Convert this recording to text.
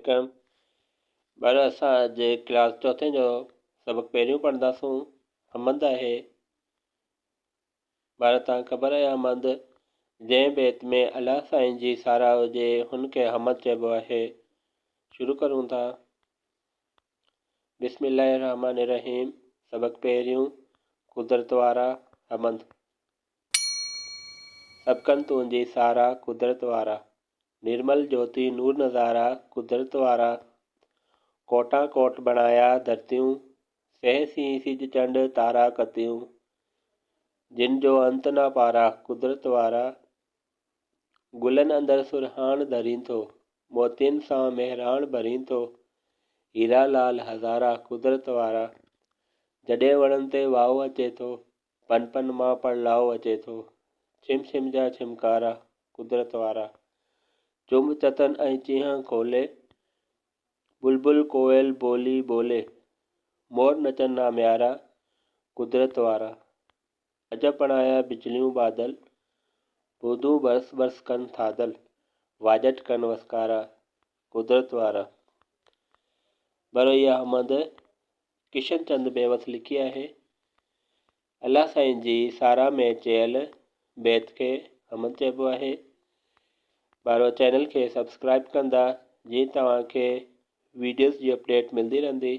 वालेकुम। ॿार असां अॼु क्लास चौथे जो सबक पहिरियों पढ़ंदासूं। हमद आहे। ॿार तव्हां ख़बर आहे हमद जंहिं बैत में अलाह साईं जी साराह हुजे हुनखे हमद चइबो आहे। शुरू करूं था। बिस्मिल्लाहिर्रहमानिर्रहीम। सबक पहिरियों कुदरत वारा हमद। सबकनि तुंहिंजी साराह कुदरत वारा। निर्मल ज्योति नूर नज़ारा कुदरत वारा। कोटा कोट बनाया धरतियूं सहसी सिज चंड तारा कतियूं। जिन जो अंत ना पारा कुदरत वारा। गुलन अंदर सुरहान धरीं थो मोतियन सां मेहरान भरीं थो। हीरा लाल हज़ारा कुदरत वारा। जॾहिं वणनि ते वाओ अचे थो पन पन मां पड़लाओ अचे थो। छिम छिम जा छिमकारा कुदरत वारा। चुंब चतन ऐं चीह खोले बुलबुल कोयल बोली बोले। मोर नचन नाम्यारा कुदरत वारा। अजब बणाया बिजलियूं बादल बूंदूं बरस बरस कन थादल। वाजट कन वसकारा कुदरत वारा। बरो इहा हमद किशन चंद बेवस लिखी आहे। अल्लाह साईं जी साराह में चयल बैत खे हमद चइबो आहे। ॿारो चैनल खे सब्सक्राइब कंदा जीअं तव्हांखे वीडियोज़ जी अपडेट मिलंदी रहंदी।